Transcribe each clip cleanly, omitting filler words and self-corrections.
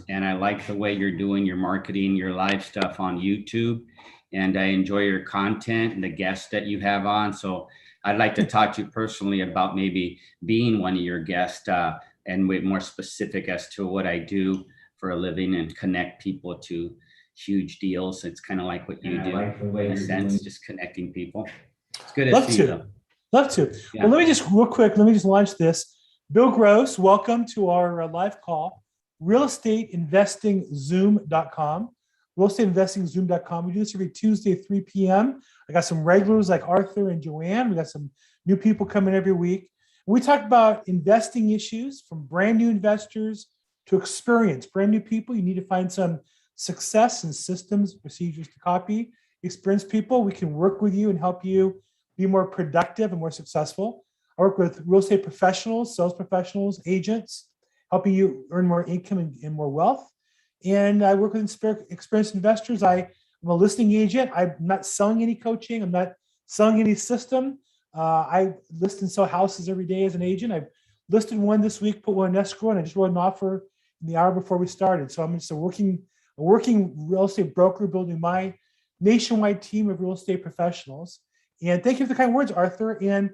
and I like the way you're doing your marketing, your live stuff on YouTube. And I enjoy your content and the guests that you have on. So I'd like to talk to you personally about maybe being one of your guests and with more specific as to what I do for a living and connect people to huge deals. It's kind of like what you do in a sense, just connecting people. It's good to Love see you to. though. Love to. Yeah. Well, let me just real quick, let me just launch this. Bill Gross, welcome to our live call. Realestateinvestingzoom.com. Realestateinvestingzoom.com. We do this every Tuesday at 3 p.m. I got some regulars like Arthur and Joanne. We got some new people coming every week. We talk about investing issues from brand new investors to experienced brand new people. You need to find some success and systems, procedures to copy. Experienced people, we can work with you and help you be more productive and more successful. I work with real estate professionals, sales professionals, agents, helping you earn more income and more wealth. And I work with experienced investors. I'm a listing agent. I'm not selling any coaching. I'm not selling any system. I list and sell houses every day as an agent. I've listed one this week, put one in escrow, and I just wrote an offer in the hour before we started. So I'm just a working real estate broker building my nationwide team of real estate professionals. And thank you for the kind words, Arthur. And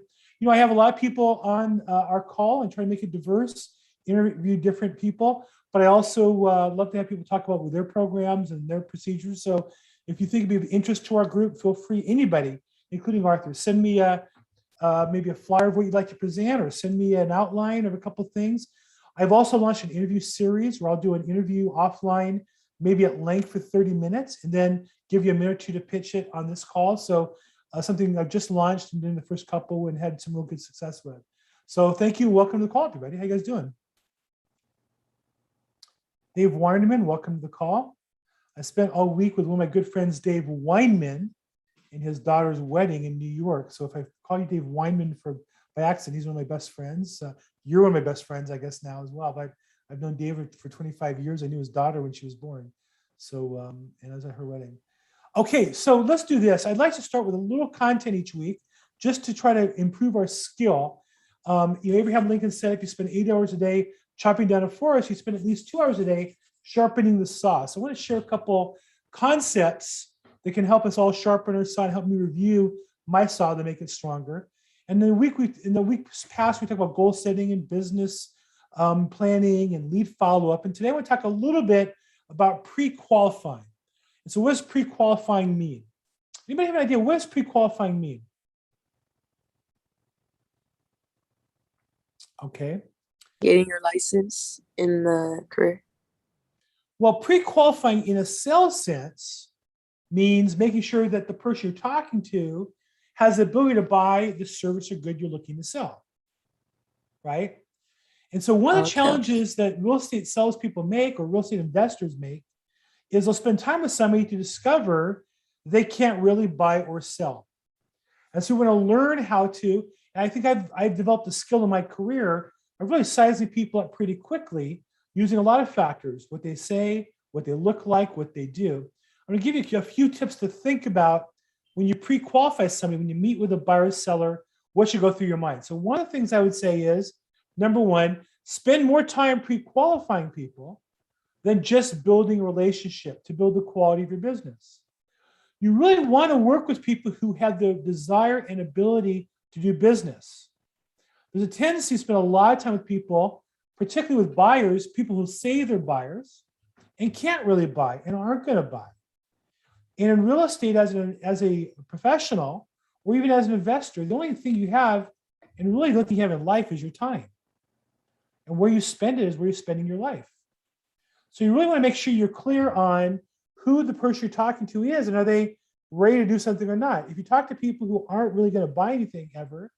I have a lot of people on our call and try to make it diverse, interview different people. But I also love to have people talk about their programs and their procedures. So if you think it'd be of interest to our group, feel free, anybody, including Arthur, send me maybe a flyer of what you'd like to present, or send me an outline of a couple of things. I've also launched an interview series where I'll do an interview offline, maybe at length for 30 minutes, and then give you a minute or two to pitch it on this call. So something I've just launched and doing the first couple and had some real good success with. So thank you. Welcome to the call, everybody. How you guys doing? Dave Weinman, welcome to the call. I spent all week with one of my good friends, Dave Weinman, in his daughter's wedding in New York. So if I call you Dave Weinman by accident, he's one of my best friends. You're one of my best friends, I guess, now as well. But I've known David for 25 years. I knew his daughter when she was born. So, and I was at her wedding. Okay, so let's do this. I'd like to start with a little content each week just to try to improve our skill. Abraham Lincoln said if you spend 8 hours a day chopping down a forest, you spend at least 2 hours a day sharpening the saw. So I want to share a couple concepts that can help us all sharpen our saw and help me review my saw to make it stronger. And in the weeks past, we talked about goal setting and business planning and lead follow-up. And today I want to talk a little bit about pre-qualifying. And so what does pre-qualifying mean? Anybody have an idea? What does pre-qualifying mean? Okay. Getting your license in the career. Well, pre-qualifying in a sales sense means making sure that the person you're talking to has the ability to buy the service or good you're looking to sell, right? And so one of the challenges that real estate salespeople make, or real estate investors make, is they'll spend time with somebody to discover they can't really buy or sell. And so we want to learn how to, and I think I've developed a skill in my career of really sizing people up pretty quickly using a lot of factors: what they say, what they look like, what they do. I'm going to give you a few tips to think about when you pre-qualify somebody, when you meet with a buyer or seller, what should go through your mind. So one of the things I would say is, number one, spend more time pre-qualifying people than just building a relationship to build the quality of your business. You really want to work with people who have the desire and ability to do business. There's a tendency to spend a lot of time with people, particularly with buyers, people who say they're buyers and can't really buy and aren't going to buy. And in real estate, as a professional, or even as an investor, the only thing you have, and really the only thing you have in life, is your time. And where you spend it is where you're spending your life. So you really want to make sure you're clear on who the person you're talking to is, and are they ready to do something or not. If you talk to people who aren't really going to buy anything ever,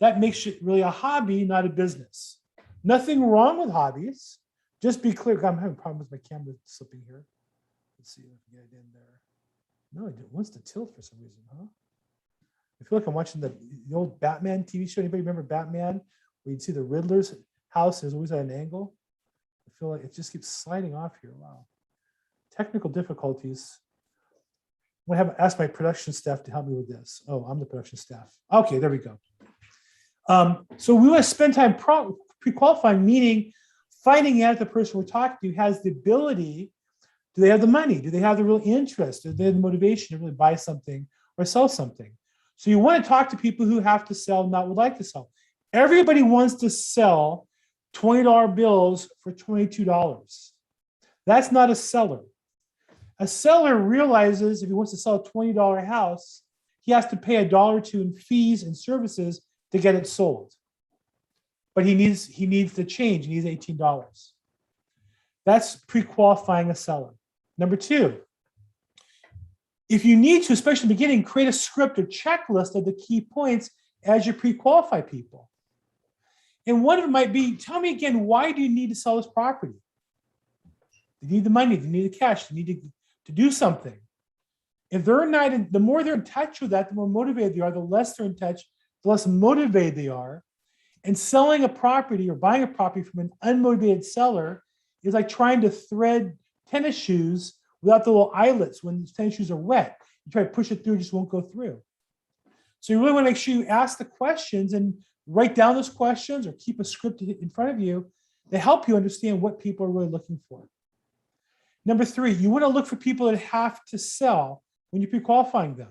that makes it really a hobby, not a business. Nothing wrong with hobbies. Just be clear. I'm having a problem with my camera slipping here. Let's see if I can get it in there. No, it wants to tilt for some reason, huh? I feel like I'm watching the old Batman TV show. Anybody remember Batman? Where you'd see the Riddler's house is always at an angle. I feel like it just keeps sliding off here. Wow. Technical difficulties. I'm going to ask my production staff to help me with this. Oh, I'm the production staff. Okay, there we go. So we want to spend time pre-qualifying, meaning finding out if the person we're talking to has the ability, do they have the money? Do they have the real interest? Do they have the motivation to really buy something or sell something? So you want to talk to people who have to sell, not would like to sell. Everybody wants to sell $20 bills for $22. That's not a seller. A seller realizes if he wants to sell a $20 house, he has to pay $1 or $2 in fees and services to get it sold. But he needs the change. He needs $18. That's pre-qualifying a seller. Number two, if you need to, especially in the beginning, create a script or checklist of the key points as you pre-qualify people. And one of them might be, tell me again, why do you need to sell this property? They need the money, they need the cash, they need to do something. If they're not, the more they're in touch with that, the more motivated they are, the less they're in touch, the less motivated they are. And selling a property or buying a property from an unmotivated seller is like trying to thread tennis shoes without the little eyelets when the tennis shoes are wet. You try to push it through, it just won't go through. So you really want to make sure you ask the questions and write down those questions or keep a script in front of you to help you understand what people are really looking for. Number three, you want to look for people that have to sell when you're pre-qualifying them,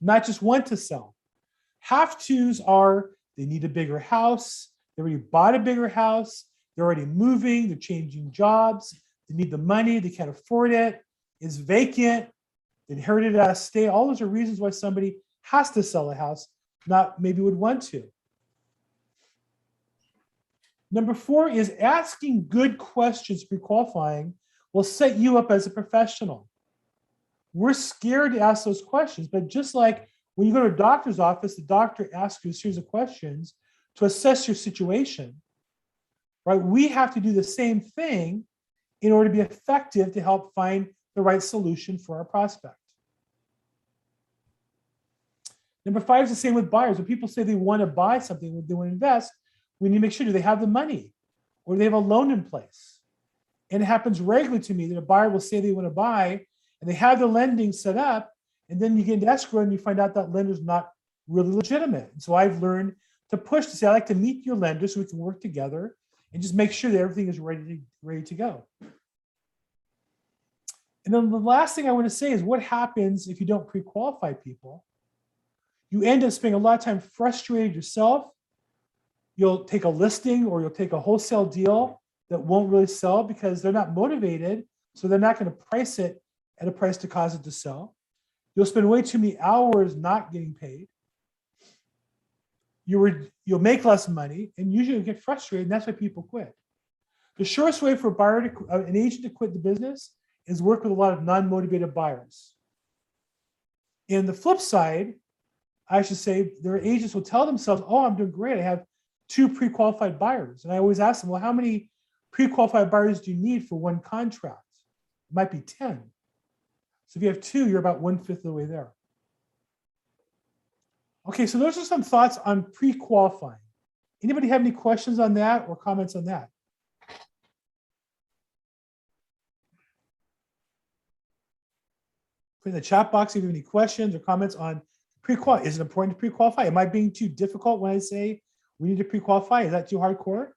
not just want to sell. Have tos are they need a bigger house, they already bought a bigger house, they're already moving, they're changing jobs, they need the money, they can't afford it, it's vacant, they inherited a estate. All those are reasons why somebody has to sell a house, not maybe would want to. Number four is asking good questions pre-qualifying will set you up as a professional. We're scared to ask those questions, but just like when you go to a doctor's office, the doctor asks you a series of questions to assess your situation, right? We have to do the same thing in order to be effective to help find the right solution for our prospect. Number five is the same with buyers. When people say they want to buy something, they want to invest, we need to make sure, do they have the money or do they have a loan in place? And it happens regularly to me that a buyer will say they want to buy and they have the lending set up, and then you get into escrow and you find out that lender's not really legitimate. And so I've learned to push to say, I like to meet your lender so we can work together and just make sure that everything is ready to go. And then the last thing I want to say is what happens if you don't pre-qualify people. You end up spending a lot of time frustrated yourself. You'll take a listing or you'll take a wholesale deal that won't really sell because they're not motivated. So they're not going to price it at a price to cause it to sell. You'll spend way too many hours not getting paid. You'll make less money and usually you'll get frustrated, and that's why people quit. The shortest way for a buyer an agent to quit the business is work with a lot of non-motivated buyers. And the flip side, I should say, their agents will tell themselves, oh, I'm doing great. I have 2 pre-qualified buyers. And I always ask them, well, how many pre-qualified buyers do you need for one contract? It might be 10. So if you have 2, you're about 1/5 of the way there. Okay, so those are some thoughts on pre-qualifying. Anybody have any questions on that or comments on that? Put in the chat box if you have any questions or comments on pre-qualify. Is it important to pre-qualify? Am I being too difficult when I say we need to pre-qualify? Is that too hardcore?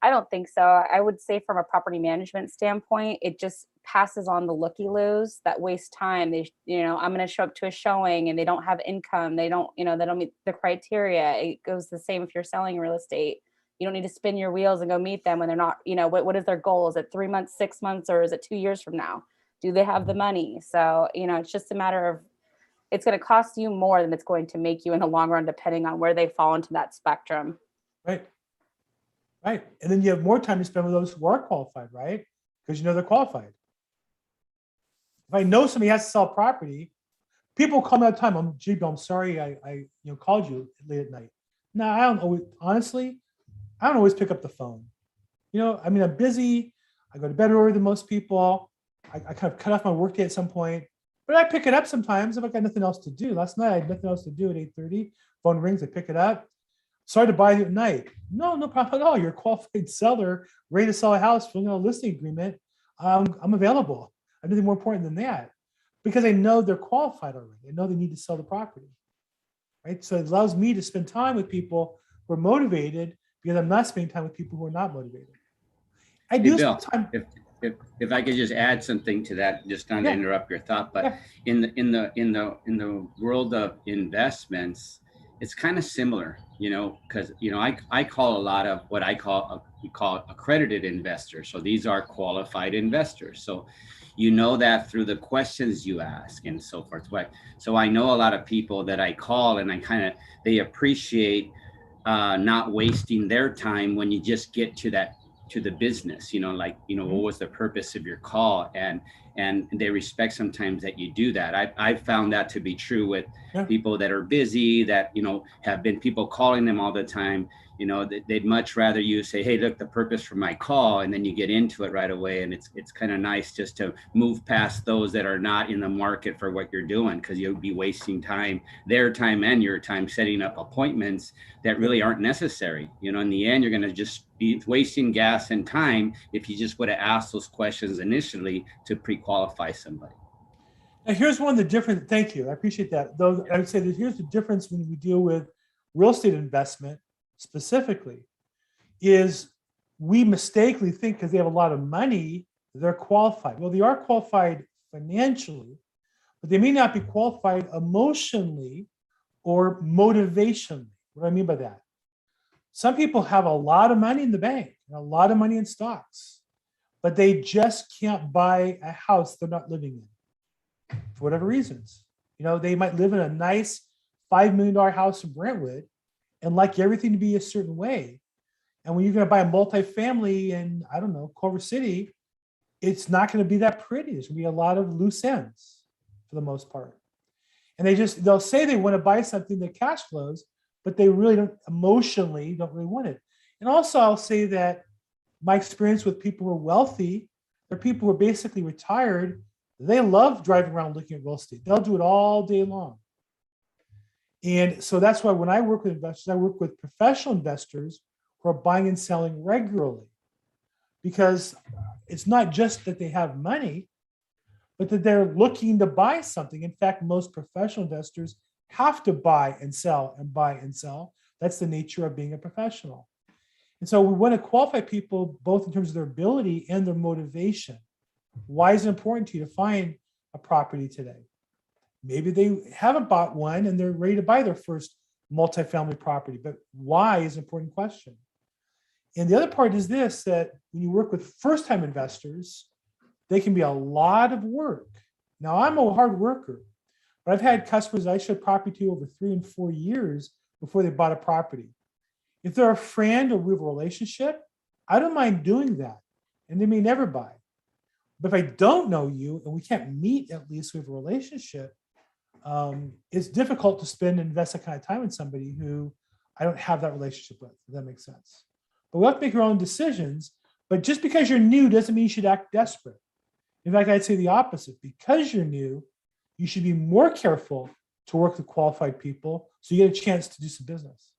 I don't think so. I would say from a property management standpoint, it just passes on the looky-loos that waste time. They, I'm going to show up to a showing and they don't have income. They don't meet the criteria. It goes the same if you're selling real estate. You don't need to spin your wheels and go meet them when they're not, what is their goal? Is it 3 months, 6 months, or is it 2 years from now? Do they have the money? So, it's just a matter of, it's going to cost you more than it's going to make you in the long run, depending on where they fall into that spectrum. Right. Right. And then you have more time to spend with those who are qualified, right? Because they're qualified. If I know somebody has to sell property, people call me all the time. I'm sorry I called you late at night. No, I don't always, honestly, I don't always pick up the phone. I'm busy. I go to bed earlier than most people. I kind of cut off my workday at some point, but I pick it up sometimes if I got nothing else to do. Last night I had nothing else to do at 8:30. Phone rings, I pick it up. Sorry to buy you at night. No problem at all. You're a qualified seller, ready to sell a house, filling out a listing agreement. I'm available. I have nothing more important than that because I know they're qualified already. I know they need to sell the property, right? So it allows me to spend time with people who are motivated because I'm not spending time with people who are not motivated. I Hey, do Bill, spend time. if I could just add something to that, just not to Yeah. interrupt your thought, but Yeah. in the world of investments, it's kind of similar, because I call a lot of what we call accredited investors. So these are qualified investors. So that through the questions you ask and so forth. So I know a lot of people that I call, and they appreciate not wasting their time when you just get to the business, what was the purpose of your call, and they respect sometimes that you do that. I've found that to be true with people that are busy, that have been people calling them all the time. They'd much rather you say, hey, look, the purpose for my call, and then you get into it right away. And it's kind of nice just to move past those that are not in the market for what you're doing, because you'll be wasting time, their time and your time, setting up appointments that really aren't necessary. In the end, you're going to just be wasting gas and time if you just would have asked those questions initially to pre-qualify somebody. Now, here's one of the different, thank you, I appreciate that. Though I would say that here's the difference when we deal with real estate investment specifically, is we mistakenly think because they have a lot of money, they're qualified. Well, they are qualified financially, but they may not be qualified emotionally or motivationally. What do I mean by that? Some people have a lot of money in the bank and a lot of money in stocks, but they just can't buy a house they're not living in for whatever reasons. They might live in a nice $5 million house in Brentwood and like everything to be a certain way. And when you're going to buy a multifamily in, I don't know, Culver City, it's not going to be that pretty. There's going to be a lot of loose ends for the most part. And they'll say they want to buy something that cash flows, but they really don't really want it. And also I'll say that my experience with people who are wealthy, they're people who are basically retired. They love driving around looking at real estate. They'll do it all day long. And so that's why when I work with investors, I work with professional investors who are buying and selling regularly, because it's not just that they have money, but that they're looking to buy something. In fact, most professional investors have to buy and sell and buy and sell. That's the nature of being a professional. And so we want to qualify people both in terms of their ability and their motivation. Why is it important to you to find a property today? Maybe they haven't bought one and they're ready to buy their first multifamily property, but why is an important question. And the other part is this, that when you work with first-time investors, they can be a lot of work. Now, I'm a hard worker, but I've had customers I showed property to over 3 and 4 years before they bought a property. If they're a friend or we have a relationship, I don't mind doing that, and they may never buy. But if I don't know you and we can't meet, at least we have a relationship, it's difficult to spend and invest that kind of time in somebody who I don't have that relationship with, if that makes sense. But we have to make our own decisions. But just because you're new doesn't mean you should act desperate. In fact, I'd say the opposite. Because you're new, you should be more careful to work with qualified people so you get a chance to do some business.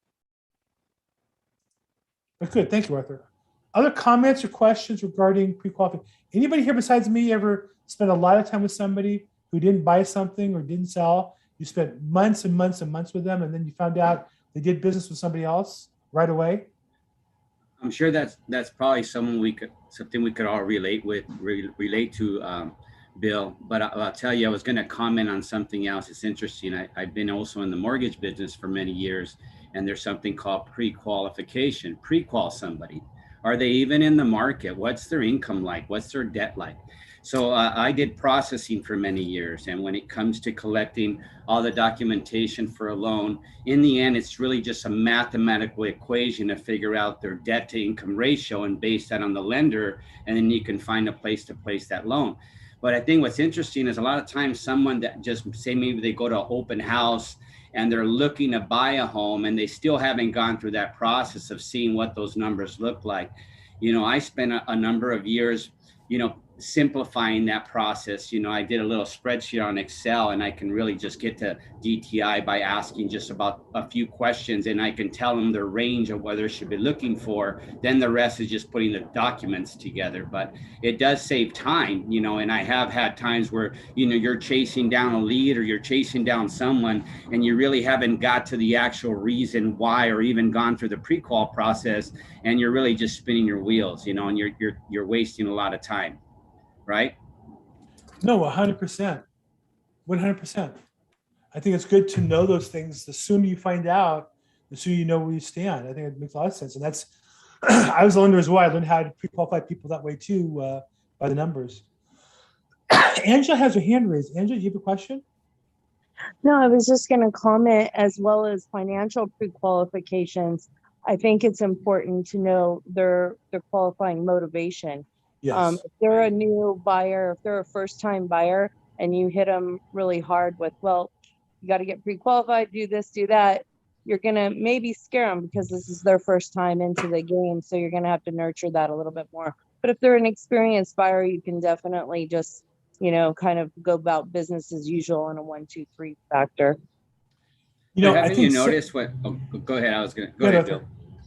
But good, thank you, Arthur. Other comments or questions regarding pre-qualification? Anybody here besides me ever spent a lot of time with somebody who didn't buy something or didn't sell? You spent months and months and months with them, and then you found out they did business with somebody else right away? I'm sure that's probably something we could all relate to, Bill. But I'll tell you, I was going to comment on something else. It's interesting. I've been also in the mortgage business for many years, and there's something called pre-qualification. Pre-qual somebody. Are they even in the market? What's their income like? What's their debt like? So I did processing for many years. And when it comes to collecting all the documentation for a loan, in the end, it's really just a mathematical equation to figure out their debt to income ratio and base that on the lender. And then you can find a place to place that loan. But I think what's interesting is a lot of times someone that just say maybe they go to an open house and they're looking to buy a home and they still haven't gone through that process of seeing what those numbers look like. I spent a number of years, simplifying that process. I did a little spreadsheet on Excel, and I can really just get to DTI by asking just about a few questions, and I can tell them the range of what they should be looking for. Then the rest is just putting the documents together. But it does save time, and I have had times where, you're chasing down a lead or you're chasing down someone, and you really haven't got to the actual reason why, or even gone through the pre-qual process, and you're really just spinning your wheels, and you're wasting a lot of time. Right? No, 100%. 100%. I think it's good to know those things. The sooner you find out, the sooner you know where you stand. I think it makes a lot of sense. And that's, I was a lender as well. I learned how to pre-qualify people that way too, by the numbers. Angela has her hand raised. Angela, you have a question? No, I was just going to comment, as well as financial pre-qualifications. I think it's important to know their qualifying motivation. Yes. If they're a new buyer, if they're a first-time buyer, and you hit them really hard with, well, you got to get pre-qualified, do this, do that, you're going to maybe scare them because this is their first time into the game. So you're going to have to nurture that a little bit more. But if they're an experienced buyer, you can definitely just, kind of go about business as usual in a 1, 2, 3 factor. Haven't you noticed what? Oh, go ahead. Go ahead, Bill.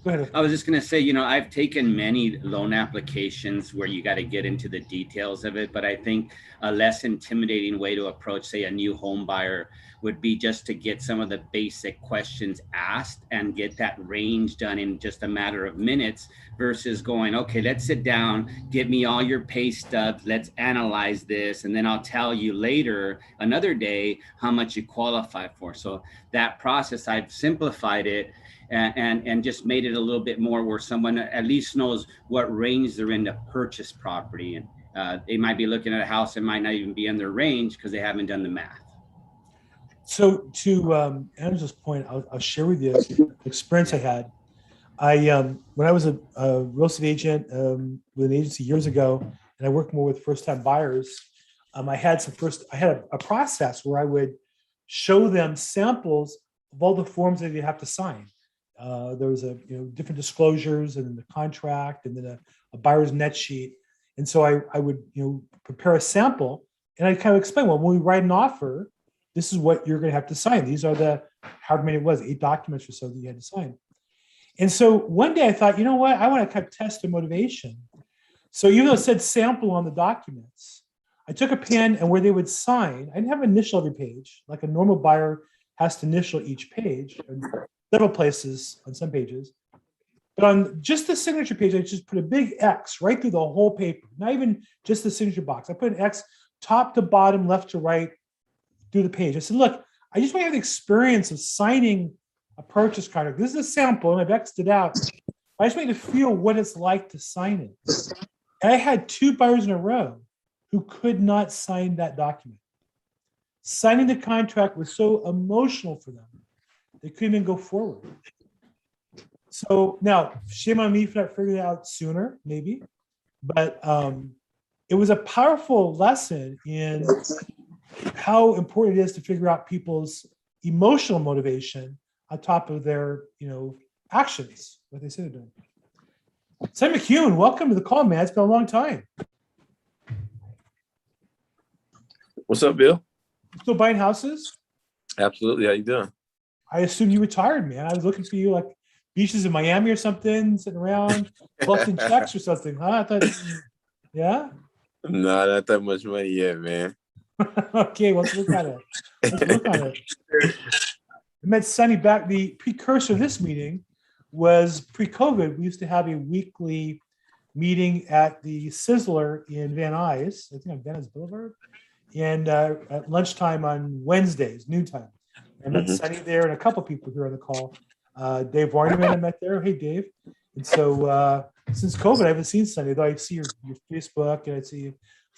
Go ahead. I was just going to say, I've taken many loan applications where you got to get into the details of it, but I think a less intimidating way to approach, say, a new home buyer would be just to get some of the basic questions asked and get that range done in just a matter of minutes, versus going, okay, let's sit down, give me all your pay stubs, let's analyze this, and then I'll tell you later, another day, how much you qualify for. So that process, I've simplified it and just made it a little bit more where someone at least knows what range they're in to purchase property. And they might be looking at a house that might not even be in their range because they haven't done the math. So to Angela's point, I'll share with you an experience I had. When I was a real estate agent with an agency years ago, and I worked more with first-time buyers, I had a process where I would show them samples of all the forms that they have to sign. There was different disclosures, and then the contract, and then a buyer's net sheet. And so I would prepare a sample, and I kind of explain, well, when we write an offer, this is what you're going to have to sign. These are the, however many it was, 8 documents or so that you had to sign. And so one day I thought, you know what, I want to kind of test their motivation. So even though it said sample on the documents, I took a pen, and where they would sign, I didn't have an initial every page, like a normal buyer has to initial each page, and several places on some pages. But on just the signature page, I just put a big X right through the whole paper, not even just the signature box. I put an X top to bottom, left to right through the page. I said, look, I just want to have the experience of signing a purchase contract. This is a sample, and I've X'd it out. I just want you to feel what it's like to sign it. And I had 2 buyers in a row who could not sign that document. Signing the contract was so emotional for them, they couldn't even go forward. So now, shame on me for not figuring it out sooner, maybe. But it was a powerful lesson in how important it is to figure out people's emotional motivation on top of their, actions, what they say they're doing. Sam McCune, welcome to the call, man. It's been a long time. What's up, Bill? Still buying houses? Absolutely. How you doing? I assume you retired, man. I was looking for you like beaches in Miami or something, sitting around, collecting checks or something. Huh? I thought, yeah? No, not that much money yet, man. Okay, let's look at it. I met Sonny back. The precursor of this meeting was pre-COVID. We used to have a weekly meeting at the Sizzler in Van Nuys, I think on Van Nuys Boulevard, and at lunchtime on Wednesdays, noontime. I met Sonny there and a couple people here on the call. Dave Warnerman I met there. Hey, Dave. And so since COVID, I haven't seen Sonny, though I see your Facebook and I see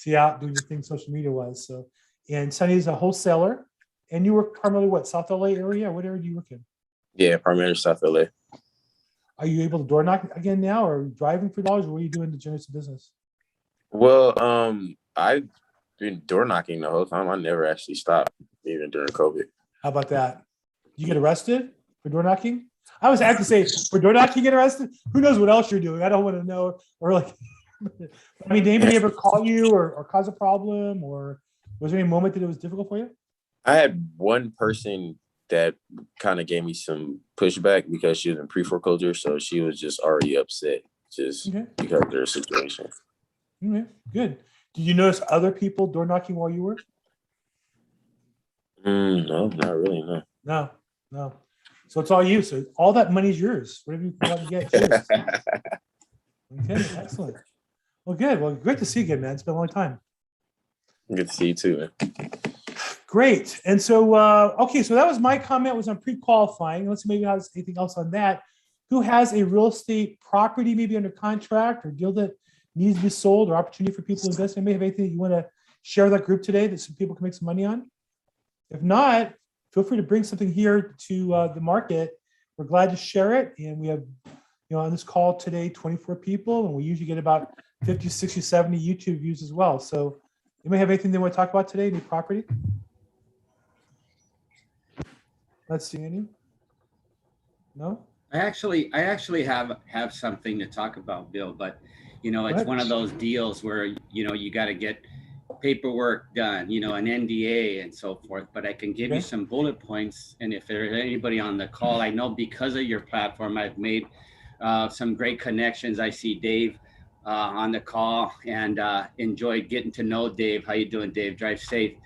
you out doing your thing social media-wise. So, and Sonny is a wholesaler. And you work primarily what, South LA area? What area do you work in? Yeah, primarily South LA. Are you able to door knock again now, or driving for dollars? Or what are you doing to generate some business? Well, I've been door knocking the whole time. I never actually stopped, even during COVID. How about that? You get arrested for door knocking? I was have to say, for door knocking, get arrested? Who knows what else you're doing? I don't want to know. Or like, I mean, did anybody ever call you or cause a problem, or was there any moment that it was difficult for you? I had one person that kind of gave me some pushback because she was in pre-foreclosure, so she was just already upset just Okay. because of their situation. Okay, good. Did you notice other people door knocking while you were? No, not really, no. No, no. So it's all you. So all that money's yours. Whatever you want to get, it's yours. Okay, excellent. Well, good. Well, great to see you again, man. It's been a long time. Good to see you too, man. Great. And so, okay, so that was my comment was on pre-qualifying. Let's see maybe has anything else on that. Who has a real estate property maybe under contract or deal that needs to be sold or opportunity for people to invest in? May have anything that you want to share with that group today that some people can make some money on? If not, feel free to bring something here to the market. We're glad to share it. And we have, on this call today, 24 people, and we usually get about 50, 60, 70 YouTube views as well. So you may have anything they want to talk about today, any property? Let's see any. No? I actually have something to talk about, Bill, but it's one of those deals where you got to get paperwork done, an NDA and so forth. But I can give you some bullet points, and if there's anybody on the call, I know because of your platform, I've made some great connections. I see Dave on the call, and enjoyed getting to know Dave. How you doing, Dave? Drive safe.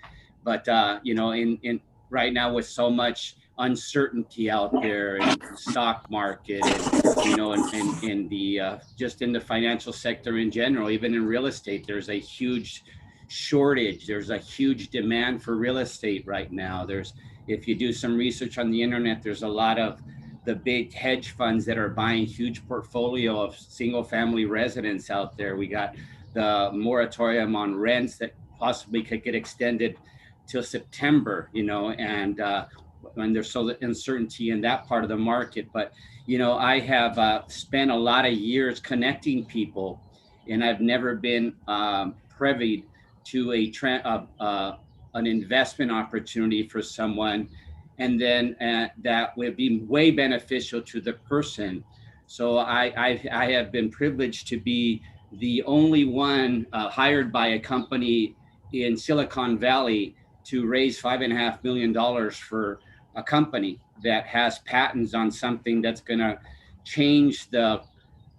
But in right now with so much uncertainty out there in the stock market, and in the just in the financial sector in general, even in real estate, there's a huge shortage. There's a huge demand for real estate right now. If you do some research on the internet, there's a lot of the big hedge funds that are buying huge portfolio of single family residents out there. We got the moratorium on rents that possibly could get extended till September, and when there's so uncertainty in that part of the market. But, I have spent a lot of years connecting people, and I've never been privy to an investment opportunity for someone, and then that would be way beneficial to the person. So I have been privileged to be the only one hired by a company in Silicon Valley to raise $5.5 million for a company that has patents on something that's going to change the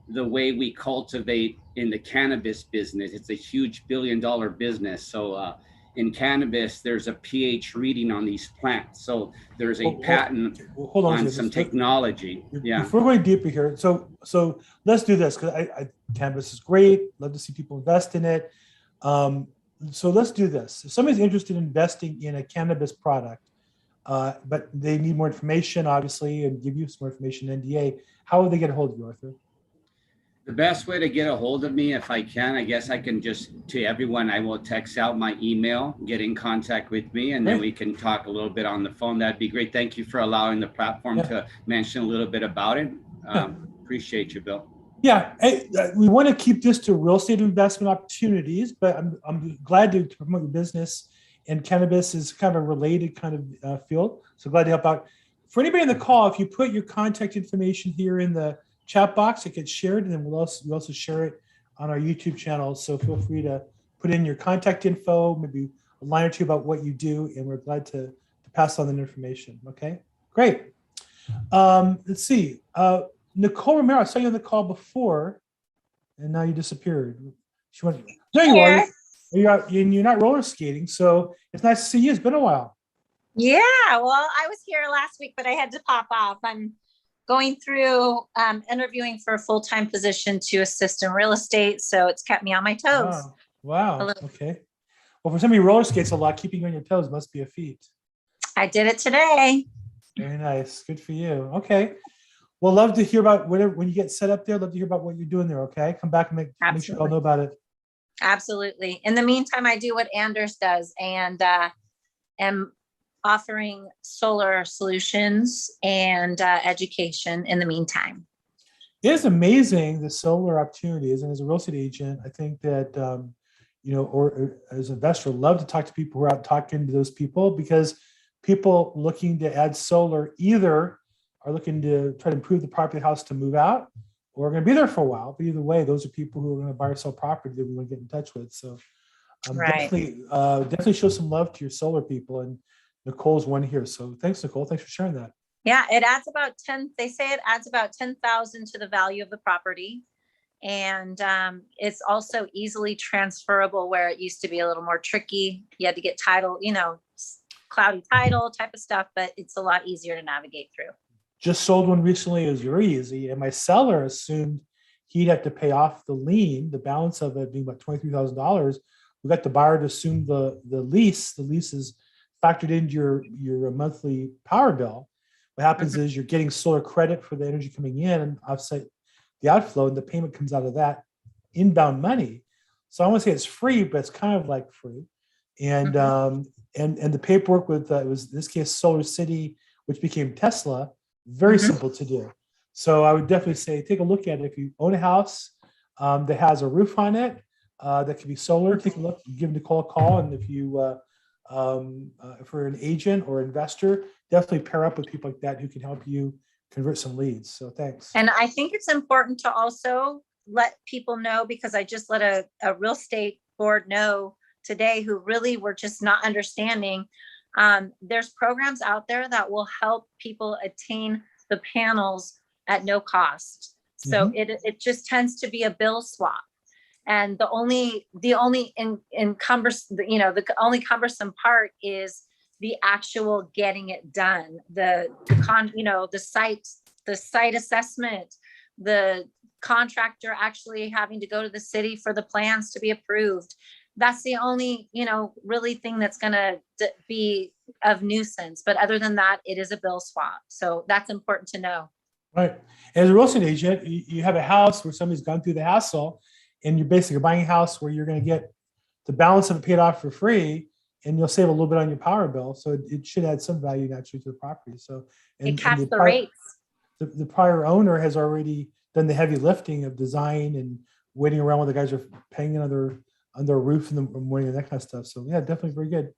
way we cultivate in the cannabis business. It's a huge billion-dollar business. So in cannabis, there's a pH reading on these plants. So there's a patent hold on some technology. Yeah. If we're going deeper here, so let's do this, because cannabis is great. Love to see people invest in it. So let's do this. If somebody's interested in investing in a cannabis product, but they need more information, obviously, and give you some more information, NDA, how would they get a hold of you, Arthur? The best way to get a hold of me, if I can, I guess I can just, to everyone, I will text out my email, get in contact with me, and then we can talk a little bit on the phone. That'd be great. Thank you for allowing the platform to mention a little bit about it. Appreciate you, Bill. Yeah, we want to keep this to real estate investment opportunities, but I'm glad to promote your business, and cannabis is kind of a related kind of field. So glad to help out. For anybody on the call, if you put your contact information here in the chat box, it gets shared, and then we also share it on our YouTube channel. So feel free to put in your contact info, maybe a line or two about what you do, and we're glad to pass on that information. Okay, great. Let's see. Nicole Romero, I saw you on the call before, and now you disappeared. There you are. You're not roller skating, so it's nice to see you. It's been a while. Yeah, well, I was here last week, but I had to pop off. I'm going through interviewing for a full-time position to assist in real estate, so it's kept me on my toes. Wow. Okay. Well, for somebody who roller skates a lot, keeping you on your toes must be a feat. I did it today. Very nice. Good for you. Okay. Well, love to hear about whatever, when you get set up there, love to hear about what you're doing there. Okay. Come back and make sure I'll know about it. Absolutely. In the meantime, I do what Anders does, and am offering solar solutions and education in the meantime. It is amazing, the solar opportunities. And as a real estate agent, I think that, or as an investor, love to talk to people who are out talking to those people, because people looking to add solar either are looking to try to improve the property house to move out, or are going to be there for a while. But either way, those are people who are going to buy or sell property that we want to get in touch with. So Right. definitely show some love to your solar people. And Nicole's one here. So thanks, Nicole. Thanks for sharing that. Yeah, it adds about 10, they say it adds about 10,000 to the value of the property. And it's also easily transferable where it used to be a little more tricky. You had to get title, cloudy title type of stuff, but it's a lot easier to navigate through. Just sold one recently. It was very easy. And my seller assumed he'd have to pay off the lien, the balance of it being about $23,000. We got the buyer to assume the lease. The lease is factored into your monthly power bill. What happens is you're getting solar credit for the energy coming in and offset the outflow, and the payment comes out of that inbound money. So I want to say it's free, but it's kind of like free. And and the paperwork with it was in this case Solar City, which became Tesla, very simple to do. So I would definitely say take a look at it. If you own a house that has a roof on it that can be solar, take a look. Give Nicole a call, and if you if you're an agent or investor, definitely pair up with people like that who can help you convert some leads. So thanks. And I think it's important to also let people know, because I just let a real estate board know today who really were just not understanding. There's programs out there that will help people attain the panels at no cost. So it just tends to be a bill swap. And the only cumbersome part is the actual getting it done. The site assessment, the contractor actually having to go to the city for the plans to be approved. That's the only, really thing that's going to be of nuisance. But other than that, it is a bill swap. So that's important to know. Right. As a real estate agent, you have a house where somebody's gone through the hassle, and you're basically buying a house where you're going to get the balance of it paid off for free, and you'll save a little bit on your power bill. So it should add some value naturally to the property. So It caps the rates. The prior owner has already done the heavy lifting of design and waiting around while the guys are paying on their roof in the morning and that kind of stuff. So yeah, definitely very good.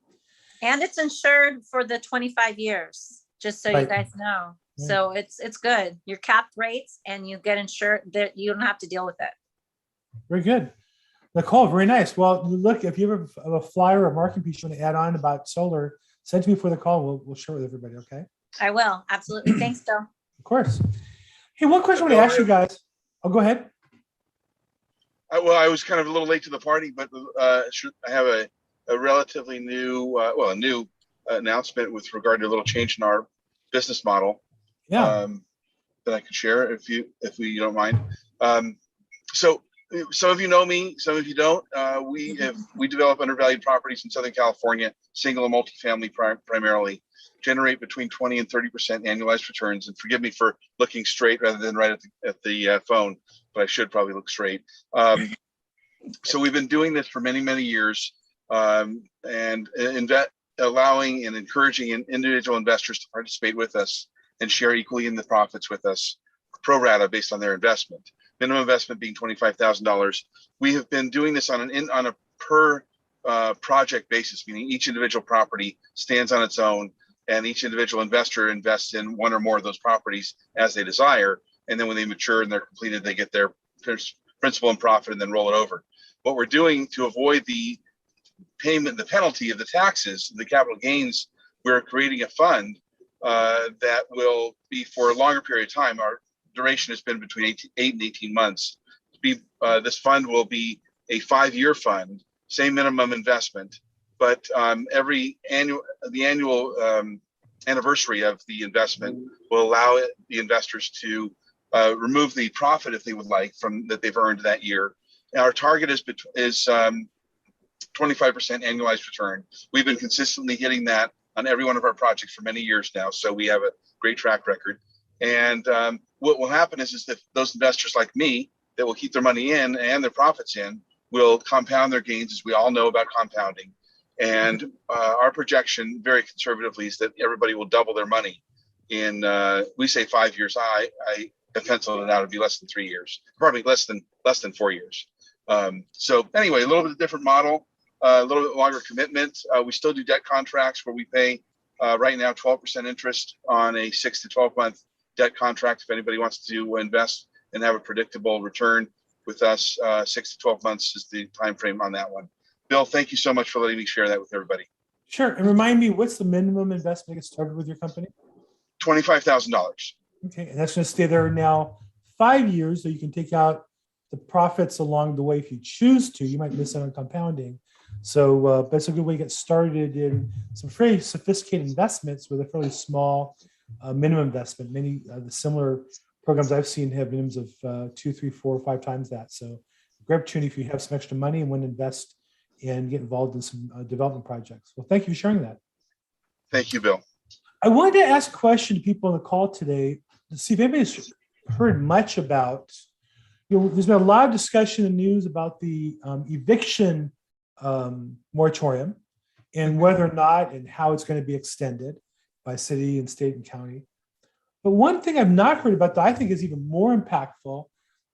And it's insured for the 25 years, just so you guys know. Right. So it's good. Your capped rates, and you get insured, that you don't have to deal with it. Very good. Nicole, very nice. Well, look, if you have a flyer or a marketing piece you want to add on about solar, send to me for the call. We'll share it with everybody, okay? I will. Absolutely. Thanks, Bill. Of course. Hey, one question I want to ask you guys. Oh, go ahead. Well, I was kind of a little late to the party, but I have a relatively new, a new announcement with regard to a little change in our business model. Yeah. That I could share if you don't mind. So some of you know me, some of you don't. We develop undervalued properties in Southern California, single and multifamily primarily, generate between 20 and 30% annualized returns. And forgive me for looking straight rather than right at the phone, but I should probably look straight. So we've been doing this for many, many years, and allowing and encouraging individual investors to participate with us and share equally in the profits with us, pro rata based on their investment. Minimum investment being $25,000. We have been doing this on a per project basis, meaning each individual property stands on its own, and each individual investor invests in one or more of those properties as they desire. And then when they mature and they're completed, they get their principal and profit and then roll it over. What we're doing to avoid the penalty of the taxes, the capital gains, we're creating a fund that will be for a longer period of time. Our duration has been between 8 and 18 months. This fund will be a 5-year fund, same minimum investment, but the annual anniversary of the investment will allow the investors to remove the profit if they would like from that they've earned that year. And our target is 25% annualized return. We've been consistently hitting that on every one of our projects for many years now, so we have a great track record. And what will happen is that those investors like me that will keep their money in and their profits in will compound their gains, as we all know about compounding. And our projection, very conservatively, is that everybody will double their money in, we say 5 years. I have penciled it out to be less than 3 years, probably less than 4 years. So anyway, a little bit of different model, a little bit longer commitment. We still do debt contracts where we pay right now 12% interest on a 6 to 12 month debt contract if anybody wants to invest and have a predictable return with us. 6 to 12 months is the time frame on that one. Bill, thank you so much for letting me share that with everybody. Sure. And remind me, what's the minimum investment to get started with your company? $25,000. Okay. And that's going to stay there now 5 years, so you can take out the profits along the way if you choose to. You might miss out on compounding. So that's a good way to get started in some very sophisticated investments with a fairly small minimum investment. Many of the similar programs I've seen have minimums of 2, 3, 4, 5 times that. So great opportunity if you have some extra money and want to invest and get involved in some development projects. Well, thank you for sharing that. Thank you, Bill. I wanted to ask a question to people on the call today to see if anybody's heard much about, there's been a lot of discussion in the news about the eviction moratorium and whether or not and how it's going to be extended by city and state and county. But one thing I've not heard about that I think is even more impactful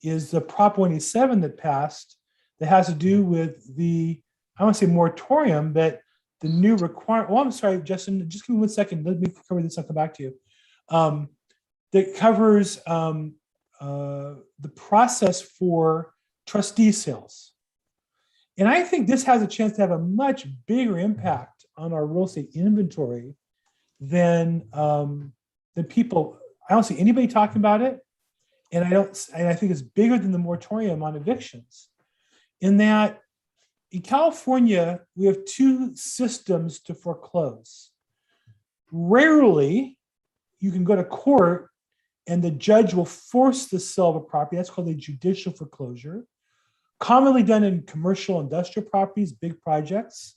is the Prop 187 that passed that has to do with the, I don't want to say moratorium, but the new requirement. Oh, I'm sorry, Justin, just give me 1 second. Let me cover this. I'll come back to you. That covers the process for trustee sales. And I think this has a chance to have a much bigger impact on our real estate inventory than people. I don't see anybody talking about it, and I think it's bigger than the moratorium on evictions. In that, in California, we have 2 systems to foreclose. Rarely, you can go to court and the judge will force the sale of a property. That's called a judicial foreclosure. Commonly done in commercial industrial properties, big projects.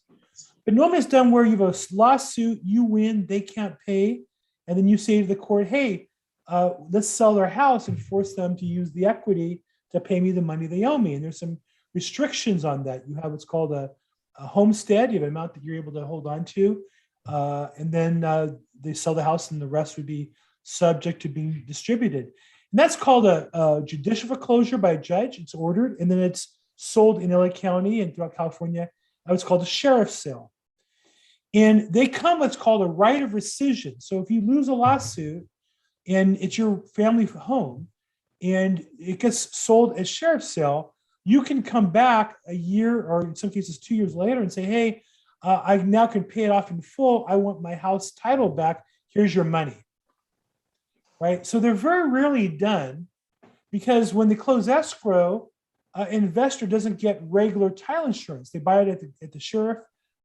But normally it's done where you have a lawsuit, you win, they can't pay, and then you say to the court, hey, let's sell their house and force them to use the equity to pay me the money they owe me. And there's some restrictions on that. You have what's called a homestead. You have an amount that you're able to hold on to. And then they sell the house and the rest would be subject to being distributed. And that's called a judicial foreclosure by a judge. It's ordered, and then it's sold in LA County and throughout California. It's called a sheriff's sale. And they come what's called a right of rescission. So if you lose a lawsuit and it's your family home and it gets sold as sheriff's sale, you can come back a year or in some cases 2 years later and say, hey, I now can pay it off in full. I want my house title back. Here's your money. Right? So they're very rarely done because when they close escrow, an investor doesn't get regular title insurance. They buy it at the sheriff,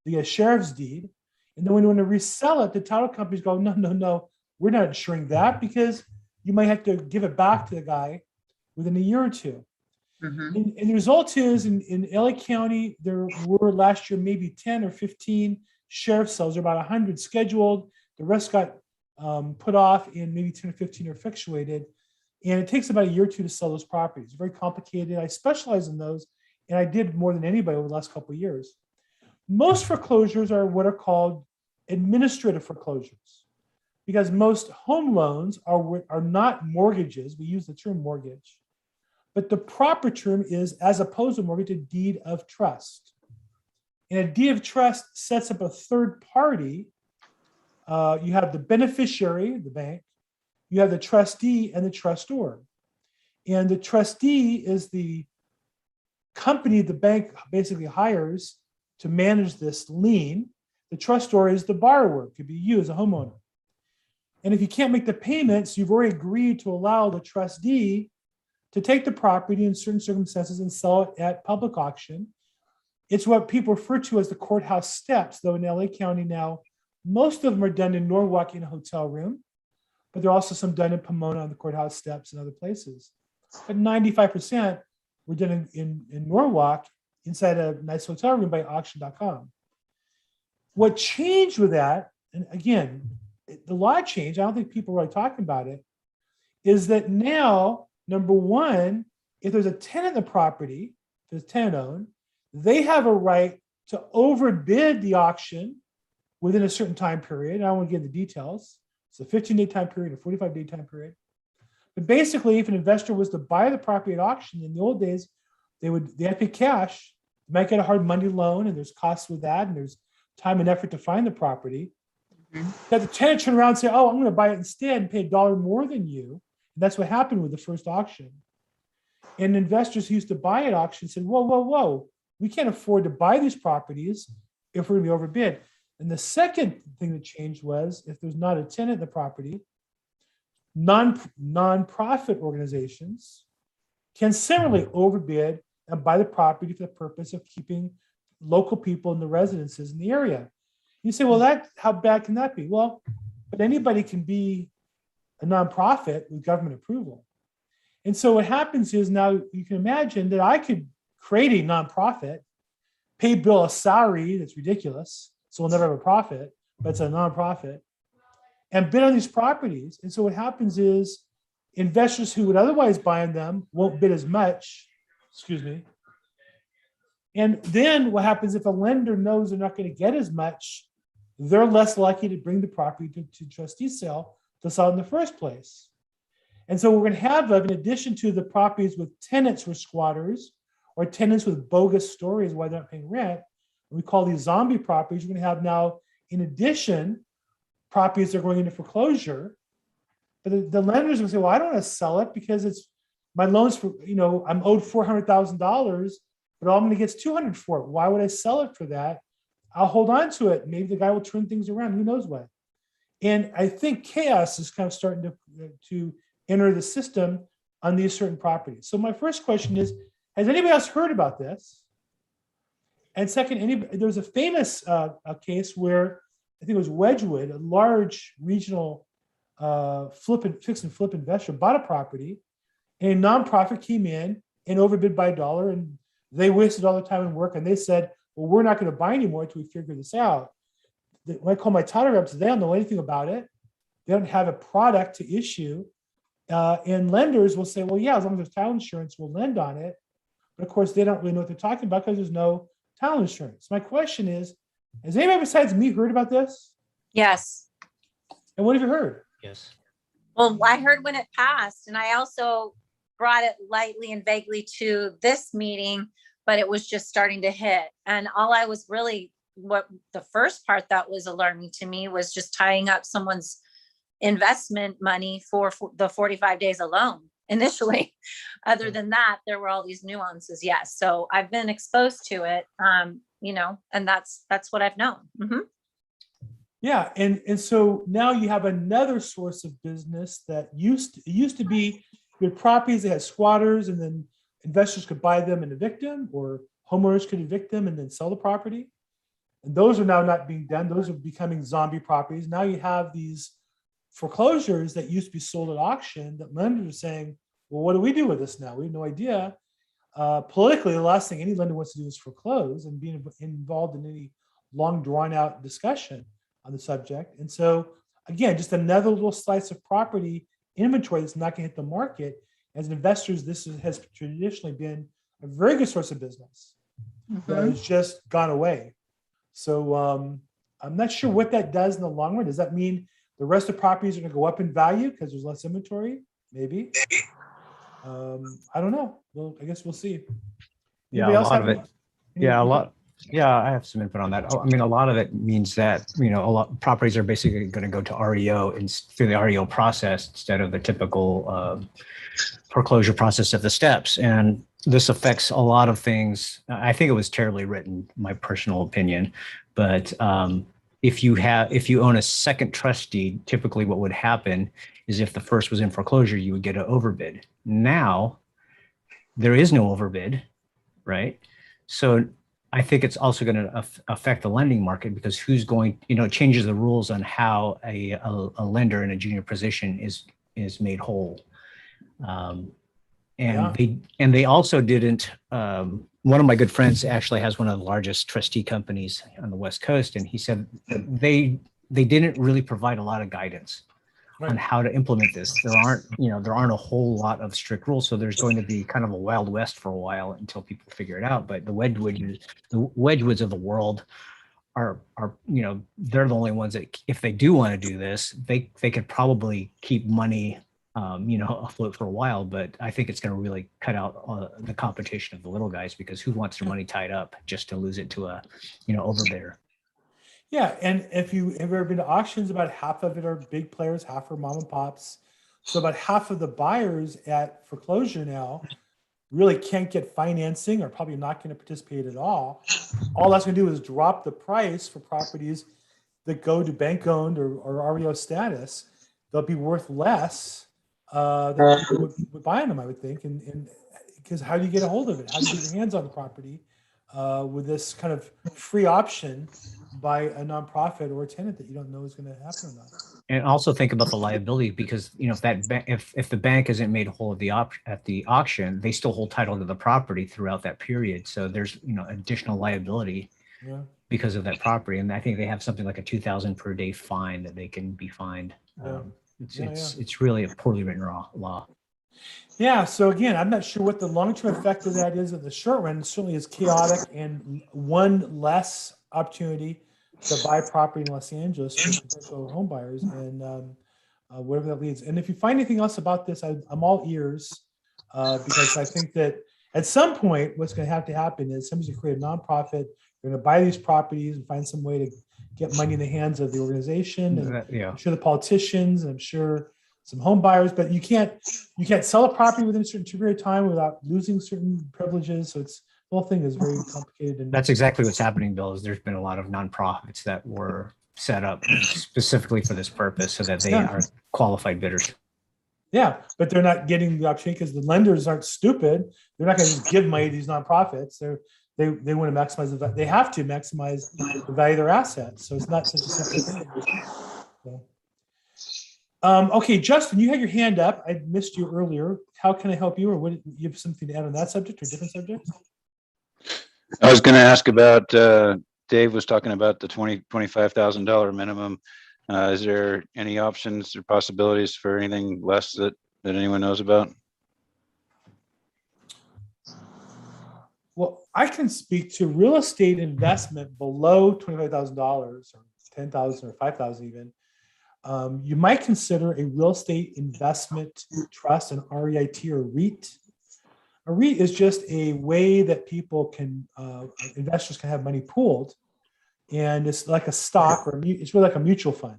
the sheriff's deed. And then when they want to resell it, the title companies go, no, we're not insuring that because you might have to give it back to the guy within a year or two. And the result is in LA County, there were last year maybe 10 or 15 sheriff's sales, about 100 scheduled. The rest got put off and maybe 10 or 15 are effectuated. And it takes about a year or two to sell those properties. It's very complicated. I specialize in those, and I did more than anybody over the last couple of years. Most foreclosures are what are called administrative foreclosures because most home loans are not mortgages. We use the term mortgage, but the proper term is, as opposed to mortgage, a deed of trust. And a deed of trust sets up a third party. You have the beneficiary, the bank, you have the trustee and the trustor. And the trustee is the company the bank basically hires to manage this lien. The trustor is the borrower, it could be you as a homeowner. And if you can't make the payments, you've already agreed to allow the trustee to take the property in certain circumstances and sell it at public auction. It's what people refer to as the courthouse steps, though in LA County now, most of them are done in Norwalk in a hotel room, but there are also some done in Pomona on the courthouse steps and other places. But 95% were done in Norwalk inside a nice hotel room by auction.com. What changed with that, and again, the law changed, I don't think people are really talking about it, is that now, number one, if there's a tenant in the property, if it's tenant owned, they have a right to overbid the auction within a certain time period. I don't want to give the details. It's a 15-day time period, a 45-day time period. But basically, if an investor was to buy the property at auction, in the old days, they had to pay cash. They might get a hard money loan, and there's costs with that, and there's time and effort to find the property. That the tenant turn around and say, oh, I'm going to buy it instead and pay $1 more than you. And that's what happened with the first auction. And investors who used to buy at auction said, whoa, whoa, whoa, we can't afford to buy these properties if we're gonna be overbid. And the second thing that changed was if there's not a tenant in the property, non-profit organizations can similarly overbid and buy the property for the purpose of keeping local people in the residences in the area. You say, well, how bad can that be? Well, but anybody can be a nonprofit with government approval. And so what happens is now you can imagine that I could create a nonprofit, pay Bill a salary that's ridiculous, so we'll never have a profit, but it's a nonprofit, and bid on these properties. And so what happens is investors who would otherwise buy on them won't bid as much, excuse me. And then what happens if a lender knows they're not going to get as much, they're less likely to bring the property to trustee sale to sell in the first place. And so we're going to have, in addition to the properties with tenants who are squatters or tenants with bogus stories why they're not paying rent, we call these zombie properties, we're going to have now, in addition, properties that are going into foreclosure. But the lenders will say, well, I don't want to sell it because it's my loans for, I'm owed $400,000, but all I'm going to get is $200,000 for it. Why would I sell it for that? I'll hold on to it. Maybe the guy will turn things around. Who knows what? And I think chaos is kind of starting to enter the system on these certain properties. So my first question is, has anybody else heard about this? And second, there was a famous case where I think it was Wedgwood, a large regional fix and flip investor, bought a property, and a nonprofit came in and overbid by $1, and they wasted all the time and work. And they said, well, we're not going to buy anymore until we figure this out. When I call my title reps, they don't know anything about it. They don't have a product to issue. And lenders will say, well, yeah, as long as there's title insurance, we'll lend on it. But of course, they don't really know what they're talking about because there's no title insurance. My question is, has anybody besides me heard about this? Yes. And what have you heard? Yes. Well, I heard when it passed, and I also brought it lightly and vaguely to this meeting, but it was just starting to hit. And all I was really, what the first part that was alarming to me was just tying up someone's investment money for the 45 days alone initially. Other than that, there were all these nuances. Yes. So I've been exposed to it, and that's what I've known. Mm-hmm. Yeah, and so now you have another source of business that used to be good properties that had squatters, and then investors could buy them and evict them, or homeowners could evict them and then sell the property. And those are now not being done. Those are becoming zombie properties. Now you have these foreclosures that used to be sold at auction that lenders are saying, well, what do we do with this now? We have no idea. Politically, the last thing any lender wants to do is foreclose and be involved in any long drawn out discussion on the subject. And so again, just another little slice of property inventory that's not going to hit the market. As investors, this has traditionally been a very good source of business that has just gone away. So I'm not sure what that does in the long run. Does that mean the rest of properties are going to go up in value because there's less inventory? Maybe. I don't know. Well, I guess we'll see. Yeah, Anybody a else lot have of it. any- Yeah, a lot. Yeah, I have some input on that. I mean, a lot of it means that, a lot of properties are basically going to go to REO and through the REO process instead of the typical foreclosure process of the steps. And this affects a lot of things. I think it was terribly written, my personal opinion. But if you own a second trust deed, typically what would happen is if the first was in foreclosure, you would get an overbid. Now, there is no overbid, right? So I think it's also going to affect the lending market because who's going, it changes the rules on how a lender in a junior position is made whole. They also didn't. One of my good friends actually has one of the largest trustee companies on the West Coast, and he said they didn't really provide a lot of guidance on how to implement this. There aren't a whole lot of strict rules, so there's going to be kind of a wild west for a while until people figure it out. But the Wedgwoods of the world are they're the only ones that, if they do want to do this, they could probably keep money afloat for a while. But I think it's going to really cut out the competition of the little guys, because who wants their money tied up just to lose it to a overbidder? Yeah, and if you have ever been to auctions, about half of it are big players, half are mom and pops. So about half of the buyers at foreclosure now, really can't get financing or probably not going to participate at all that's going to do is drop the price for properties that go to bank owned or REO status. They'll be worth less than people would buy them, I would think. And because how do you get a hold of it? How do you get your hands on the property with this kind of free option by a nonprofit or a tenant that you don't know is going to happen or not? And also think about the liability, because if the bank isn't made whole at the auction, they still hold title to the property throughout that period. So there's additional liability because of that property. And I think they have something like a $2,000 per day fine that they can be fined. It's really a poorly written law. Yeah. So again, I'm not sure what the long-term effect of that is in the short run. It certainly is chaotic and one less opportunity to buy property in Los Angeles for potential home buyers and whatever that leads. And if you find anything else about this, I'm all ears because I think that at some point, what's going to have to happen is somebody's going to create a nonprofit. They're going to buy these properties and find some way to get money in the hands of the organization. And I'm sure the politicians, and I'm sure some home buyers, but you can't sell a property within a certain period of time without losing certain privileges. So the whole thing is very complicated. And that's exactly what's happening, Bill, is there's been a lot of nonprofits that were set up specifically for this purpose so that they are qualified bidders. Yeah, but they're not getting the opportunity because the lenders aren't stupid. They're not going to just give money to these nonprofits. They want to maximize the value. They have to maximize the value of their assets. So it's not such a simple thing. So. Okay, Justin, you had your hand up. I missed you earlier. How can I help you, or what? You have something to add on that subject or different subject? I was going to ask about. Dave was talking about the $25,000 minimum. Is there any options or possibilities for anything less that anyone knows about? Well, I can speak to real estate investment below $25,000 or $10,000 or $5,000 even. You might consider a real estate investment trust, an REIT or REIT. A REIT is just a way that people can, investors can have money pooled, and it's like a stock or it's really like a mutual fund.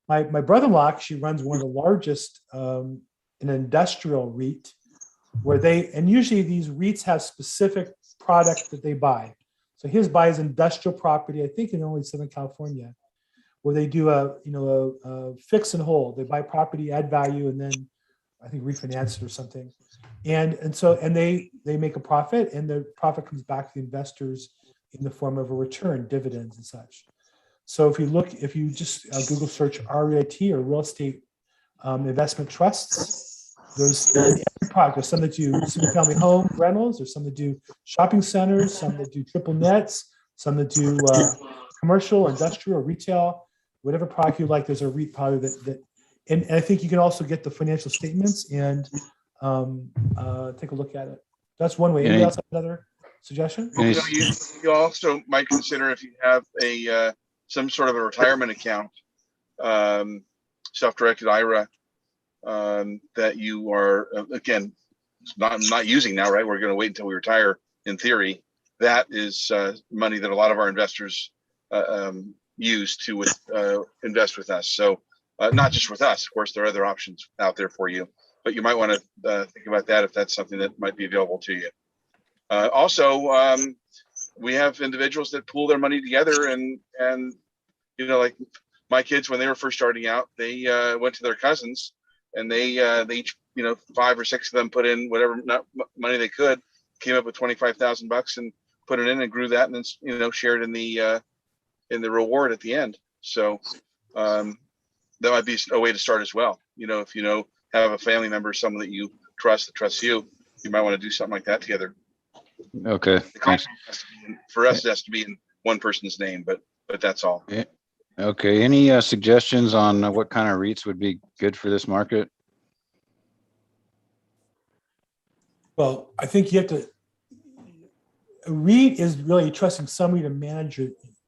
My brother-in-law actually runs one of the largest, an industrial REIT, where and usually these REITs have specific products that they buy. So his buys industrial property, I think in only Southern California, where they do a fix and hold. They buy property, add value, and then I think refinance it or something. And they make a profit, and the profit comes back to the investors in the form of a return, dividends and such. So if you just Google search REIT or real estate investment trusts, there's every product. There's some that do single family home rentals, there's some that do shopping centers, some that do triple nets, some that do commercial, industrial, or retail, whatever product you like. There's a REIT product that and I think you can also get the financial statements and take a look at it. That's one way. Anybody else have another suggestion? You also might consider, if you have some sort of a retirement account, self-directed IRA, that you are again not using now, right? We're going to wait until we retire. In theory, that is money that a lot of our investors use to invest with us. So not just with us, of course, there are other options out there for you, but you might want to think about that if that's something that might be available to you. Also, we have individuals that pool their money together, and like my kids, when they were first starting out, they went to their cousins, and they each 5 or 6 of them put in whatever money they could, came up with $25,000 and put it in and grew that, and then shared in the reward at the end. So that might be a way to start as well. If have a family member, someone that you trust that trusts you, you might want to do something like that together. Okay. Thanks. For us, it has to be in one person's name, but that's all. Yeah. Okay. Any suggestions on what kind of REITs would be good for this market? Well, I think you have to. A REIT is really trusting somebody to manage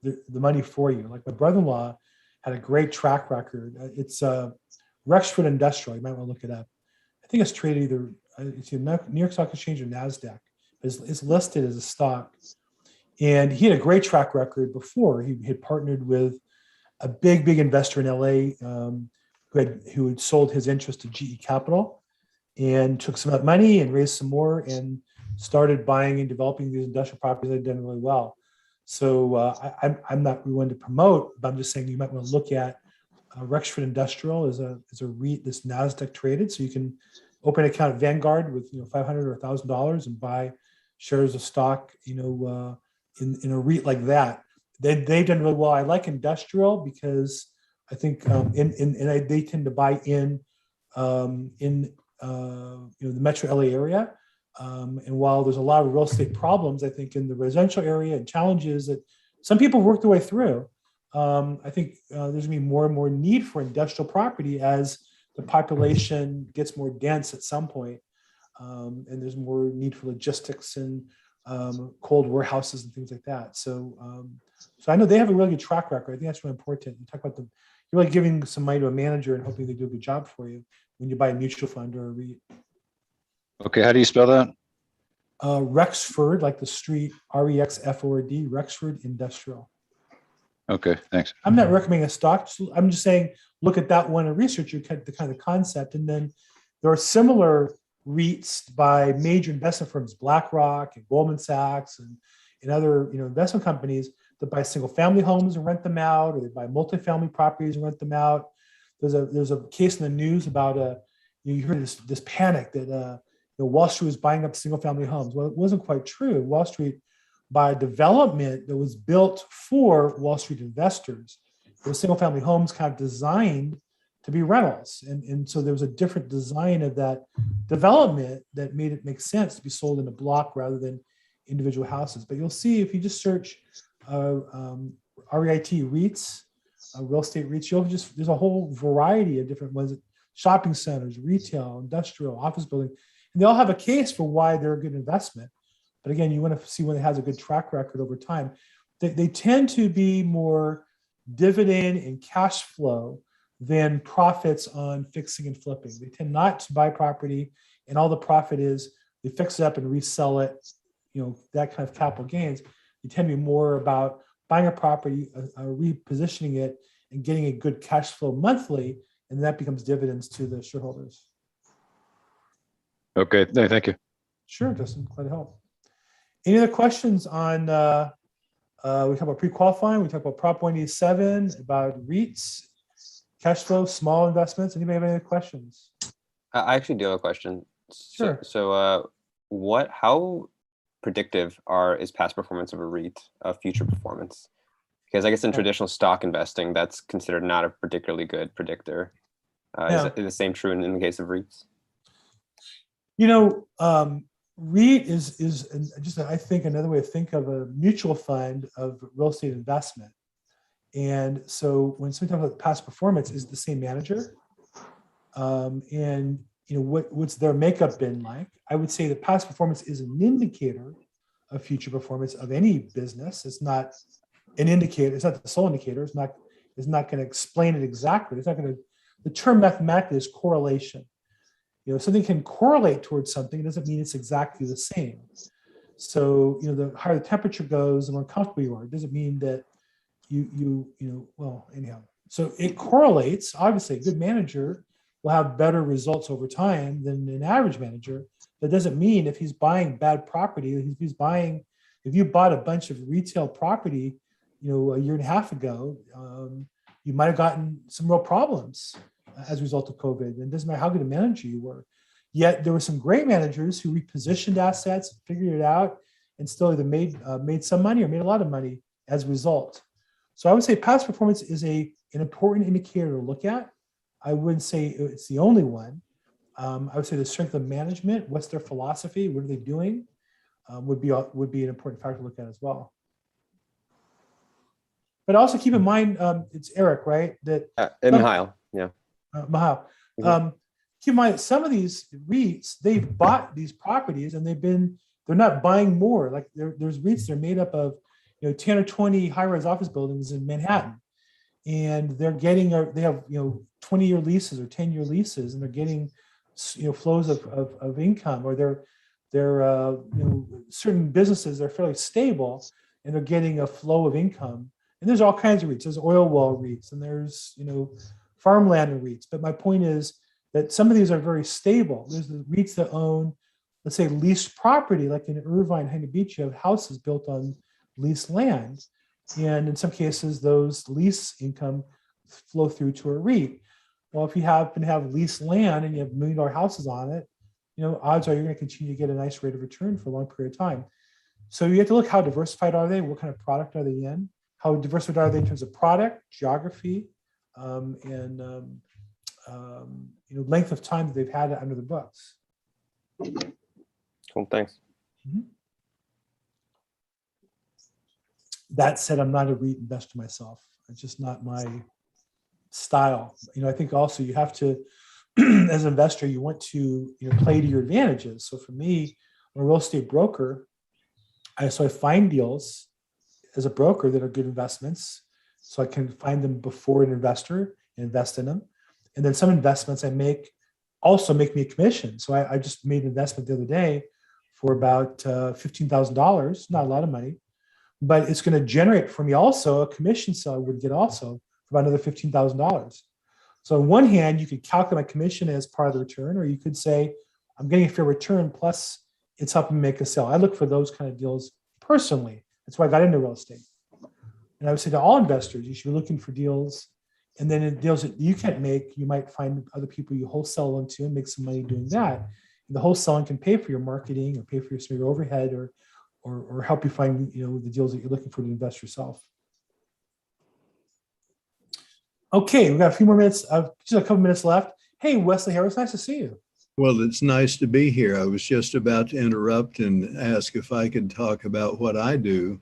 the money for you. Like my brother-in-law had a great track record. It's Rexford Industrial. You might want to look it up. I think it's traded either New York Stock Exchange or NASDAQ. It's listed as a stock. And he had a great track record before. He had partnered with a big investor in LA who had sold his interest to GE Capital. and took some of that money and raised some more and started buying and developing these industrial properties that had done really well. So I'm not really one to promote, but I'm just saying you might want to look at Rexford Industrial is a REIT that's NASDAQ traded, so you can open an account at Vanguard with $500 or $1,000 and buy shares of stock, in a REIT like that. They've done really well. I like industrial because I think they tend to buy in the metro LA area. And while there's a lot of real estate problems, I think in the residential area and challenges that some people work their way through, I think there's going to be more and more need for industrial property as the population gets more dense at some point, and there's more need for logistics and cold warehouses and things like that. So I know they have a really good track record. I think that's really important. You talk about you're really giving some money to a manager and hoping they do a good job for you when you buy a mutual fund or a REIT. Okay, how do you spell that? Rexford, like the street, REXFORD, Rexford Industrial. Okay, thanks. I'm not recommending a stock. I'm just saying, look at that one and research the kind of concept. And then there are similar REITs by major investment firms, BlackRock and Goldman Sachs and other investment companies that buy single family homes and rent them out, or they buy multifamily properties and rent them out. There's a case in the news about you heard this panic that Wall Street was buying up single family homes. Well, it wasn't quite true. Wall Street by development that was built for Wall Street investors. Those single family homes kind of designed to be rentals. And so there was a different design of that development that made it make sense to be sold in a block rather than individual houses. But you'll see if you just search REIT REITs, real estate REITs, there's a whole variety of different ones, shopping centers, retail, industrial, office building, and they all have a case for why they're a good investment. But again, you want to see one that has a good track record over time. They tend to be more dividend and cash flow than profits on fixing and flipping. They tend not to buy property and all the profit is they fix it up and resell it, that kind of capital gains. They tend to be more about buying a property, repositioning it, and getting a good cash flow monthly, and that becomes dividends to the shareholders. Okay, no, thank you. Sure, Justin, glad to help. Any other questions on, we talk about pre-qualifying, we talk about Prop 187, about REITs, cash flow, small investments. Anybody have any other questions? I actually do have a question. Sure. So how predictive is past performance of a REIT of future performance? Because I guess in traditional stock investing, that's considered not a particularly good predictor. Is the same true in the case of REITs? REIT is just, I think, another way to think of a mutual fund of real estate investment. And so when somebody talks about past performance, is the same manager? And what's their makeup been like? I would say that past performance is an indicator of future performance of any business. It's not an indicator. It's not the sole indicator. It's not going to explain it exactly. It's not going to. The term mathematically is correlation. Something can correlate towards something. It doesn't mean it's exactly the same. So, the higher the temperature goes, the more comfortable you are. It doesn't mean that well, anyhow. So it correlates. Obviously, a good manager will have better results over time than an average manager. That doesn't mean if he's buying bad property, if you bought a bunch of retail property, a year and a half ago, you might have gotten some real problems as a result of COVID. And it doesn't matter how good a manager you were. Yet there were some great managers who repositioned assets, figured it out, and still either made some money or made a lot of money as a result. So I would say past performance is an important indicator to look at. I wouldn't say it's the only one. I would say the strength of management, what's their philosophy, what are they doing, would be an important factor to look at as well. But also keep in mind, it's Eric, right? Mihail, yeah. Mihail. Keep in mind that some of these REITs, they've bought these properties and they're not buying more. Like there's REITs, they're made up of 10 or 20 high-rise office buildings in Manhattan. And they have 20-year leases or 10-year leases, and they're getting flows of income, or they're certain businesses are fairly stable and they're getting a flow of income. And there's all kinds of REITs. There's oil well REITs and there's farmland and REITs. But my point is But some of these are very stable. There's the REITs that own, let's say, leased property, like in Irvine, Huntington Beach, you have houses built on leased land. And in some cases, those lease income flow through to a REIT. Well, if you happen to have leased land and you have $1 million houses on it, odds are you're going to continue to get a nice rate of return for a long period of time. So you have to look, how diversified are they? What kind of product are they in? How diversified are they in terms of product, geography, and length of time that they've had it under the books. Cool, thanks. That said, I'm not a REIT investor myself. It's just not my style. I think also you have to, as an investor, you want to play to your advantages. So for me, I'm a real estate broker. I find deals as a broker that are good investments. So I can find them before an investor and invest in them. And then some investments I make also make me a commission. So I just made an investment the other day for about $15,000, not a lot of money, but it's going to generate for me also a commission. So I would get also for about another $15,000. So on one hand, you could calculate my commission as part of the return, or you could say, I'm getting a fair return, plus it's helping me make a sale. I look for those kind of deals personally. That's why I got into real estate. And I would say to all investors, you should be looking for deals. And then in deals that you can't make, you might find other people you wholesale them to and make some money doing that. And the wholesaling can pay for your marketing or pay for your overhead or help you find the deals that you're looking for to invest yourself. Okay, we've got a few more minutes, just a couple minutes left. Hey, Wesley Harris, nice to see you. Well, it's nice to be here. I was just about to interrupt and ask if I could talk about what I do.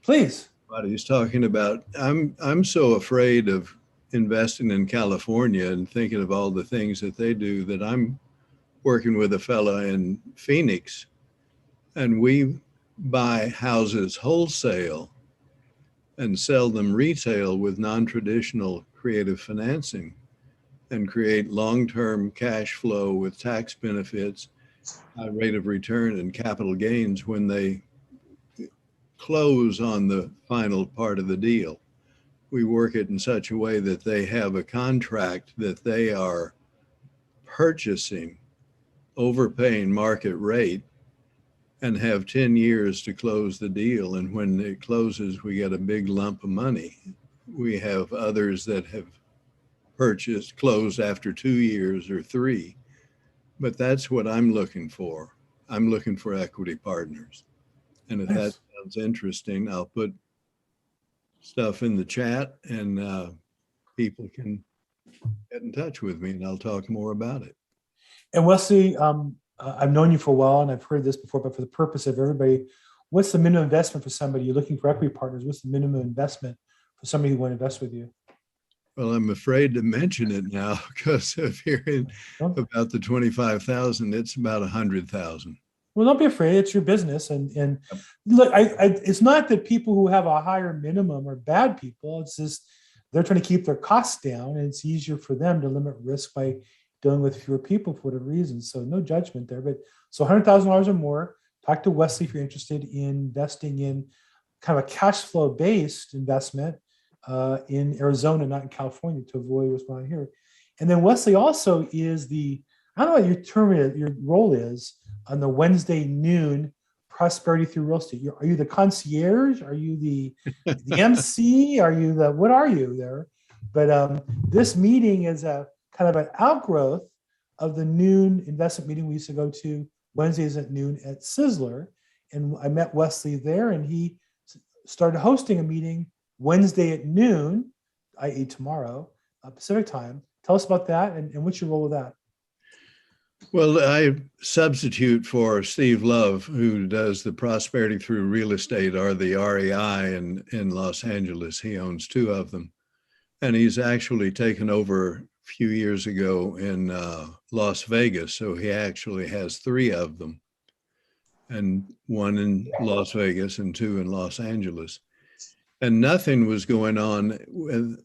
Please. What he's talking about. I'm so afraid of investing in California and thinking of all the things that they do that I'm working with a fella in Phoenix, and we buy houses wholesale and sell them retail with non-traditional creative financing and create long-term cash flow with tax benefits, high rate of return and capital gains when they close on the final part of the deal. We work it in such a way that they have a contract that they are purchasing, overpaying market rate, and have 10 years to close the deal. And when it closes, we get a big lump of money. We have others that have closed after 2 years or 3. But that's what I'm looking for. I'm looking for equity partners. And if that sounds interesting, I'll put stuff in the chat and people can get in touch with me and I'll talk more about it. And Wesley, I've known you for a while and I've heard this before, but for the purpose of everybody, what's the minimum investment for somebody? You're looking for equity partners. What's the minimum investment for somebody who want to invest with you? Well, I'm afraid to mention it now because of hearing about the 25,000, it's about 100,000. Well, don't be afraid. It's your business. And look, it's not that people who have a higher minimum are bad people. It's just they're trying to keep their costs down, and it's easier for them to limit risk by dealing with fewer people for whatever reason. So no judgment there. But so $100,000 or more, talk to Wesley if you're interested in investing in kind of a cash flow based investment in Arizona, not in California, to avoid what's going on here. And then Wesley also is I don't know what your role is on the Wednesday noon Prosperity Through Real Estate. Are you the concierge? Are you the MC? What are you there? But this meeting is a kind of an outgrowth of the noon investment meeting we used to go to Wednesdays at noon at Sizzler. And I met Wesley there, and he started hosting a meeting Wednesday at noon, i.e. tomorrow, Pacific time. Tell us about that and what's your role with that? Well, I substitute for Steve Love, who does the Prosperity Through Real Estate, or the REI in Los Angeles. He owns 2 of them. And he's actually taken over a few years ago in Las Vegas. So he actually has 3 of them, and 1 in Las Vegas and 2 in Los Angeles. And nothing was going on with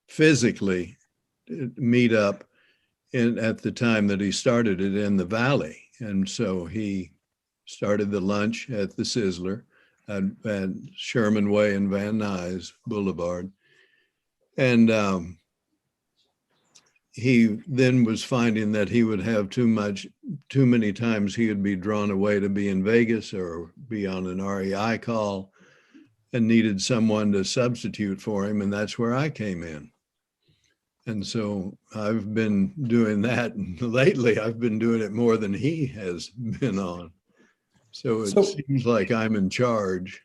physically meet up at the time that he started it in the Valley. And so he started the lunch at the Sizzler at Sherman Way and Van Nuys Boulevard. And he then was finding that he would have too many times he would be drawn away to be in Vegas or be on an REI call and needed someone to substitute for him. And that's where I came in. And so I've been doing that. And lately, I've been doing it more than he has been on. So it seems like I'm in charge.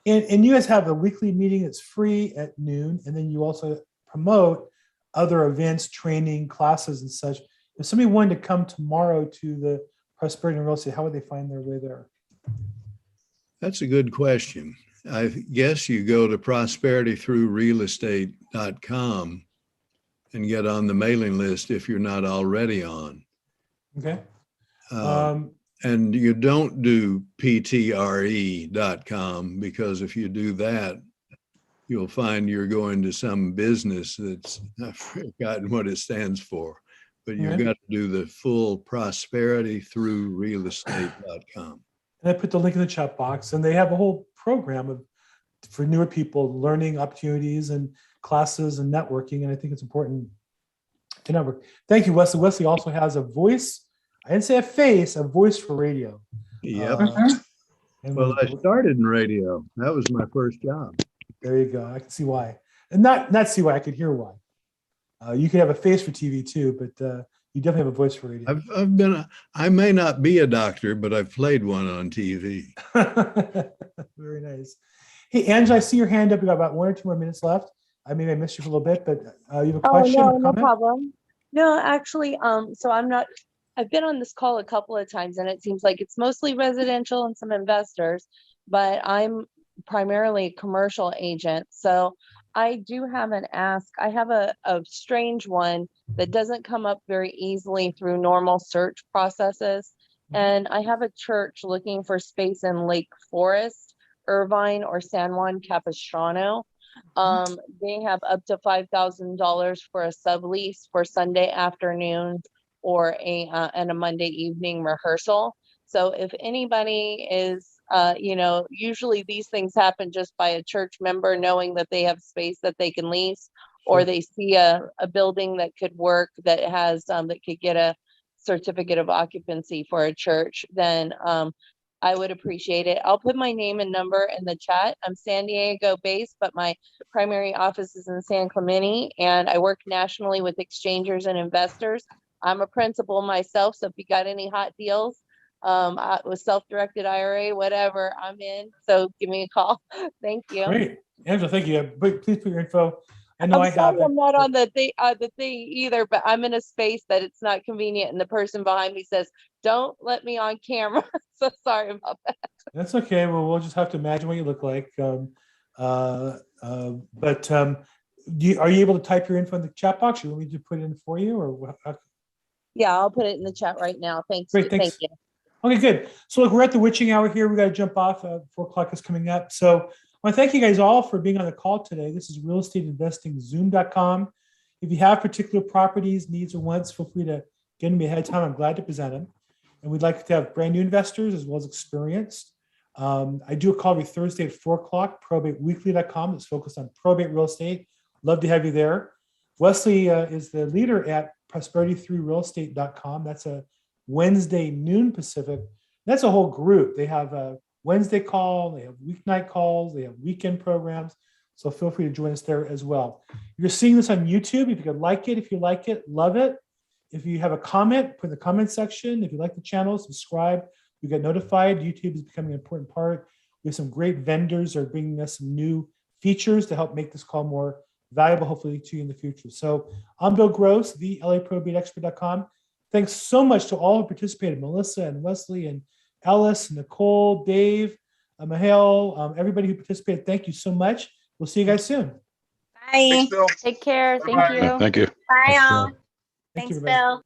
And you guys have a weekly meeting that's free at noon. And then you also promote other events, training, classes and such. If somebody wanted to come tomorrow to the Prosperity and Real Estate, how would they find their way there? That's a good question. I guess you go to prosperitythroughrealestate.com and get on the mailing list if you're not already on. Okay. And you don't do ptre.com, because if you do that, you'll find you're going to some business that's, I've forgotten what it stands for, but you've got to do the full prosperitythroughrealestate.com. And I put the link in the chat box, and they have a whole program for newer people, learning opportunities and classes and networking. And I think it's important to network. Thank you, Wesley. Wesley also has a voice. I didn't say a face, a voice for radio. Yep. Well, I started in radio. That was my first job. There you go. I can see why. And not see why, I could hear why. You could have a face for TV too, but you definitely have a voice for radio. I may not be a doctor, but I've played one on TV. Very nice. Hey, Angela, I see your hand up. We got about 1 or 2 more minutes left. I maybe I missed you for a little bit, but you have a question? Oh, no problem. No, actually, so I've been on this call a couple of times, and it seems like it's mostly residential and some investors, but I'm primarily a commercial agent. So I do have an ask. I have a strange one that doesn't come up very easily through normal search processes. And I have a church looking for space in Lake Forest, Irvine, or San Juan Capistrano. They have up to $5,000 for a sublease for Sunday afternoon or and a Monday evening rehearsal. So if anybody is, usually these things happen just by a church member knowing that they have space that they can lease, or they see a building that could work, that has that could get a certificate of occupancy for a church, then I would appreciate it. I'll put my name and number in the chat. I'm San Diego based, but my primary office is in San Clemente, and I work nationally with exchangers and investors. I'm a principal myself, so if you got any hot deals, with self-directed IRA, whatever, I'm in. So give me a call. Thank you. Great, Angela. Thank you. Please put your info. I know I'm not on the thing either, but I'm in a space that it's not convenient, and the person behind me says, "Don't let me on camera." So sorry about that. That's okay. Well, we'll just have to imagine what you look like. Are you able to type your info in the chat box? You want me to put it in for you, or what? Yeah, I'll put it in the chat right now. Thanks. Great, thanks. Thank you. Okay, good. So look, we're at the witching hour here. We got to jump off. 4 o'clock is coming up. So I want to thank you guys all for being on the call today. This is realestateinvestingzoom.com. If you have particular properties, needs, or wants, feel free to get me ahead of time. I'm glad to present them. And we'd like to have brand new investors as well as experienced. I do a call every Thursday at 4 o'clock, probateweekly.com. It's focused on probate real estate. Love to have you there. Wesley is the leader at prosperitythroughrealestate.com. That's a Wednesday noon Pacific. That's a whole group. They have a Wednesday call, they have weeknight calls, they have weekend programs. So feel free to join us there as well. You're seeing this on YouTube. If you could like it, love it. If you have a comment, put in the comment section. If you like the channel, subscribe. You get notified. YouTube is becoming an important part. We have some great vendors that are bringing us some new features to help make this call more valuable, hopefully, to you in the future. So I'm Bill Gross, the LAProbateExpert.com. Thanks so much to all who participated, Melissa and Wesley and Alice, Nicole, Dave, Mahal, everybody who participated. Thank you so much. We'll see you guys soon. Bye. Thanks, Bill. Take care. Thank Bye-bye. you. Thank you. Bye, all. Thank you, Thanks, everybody. Bill.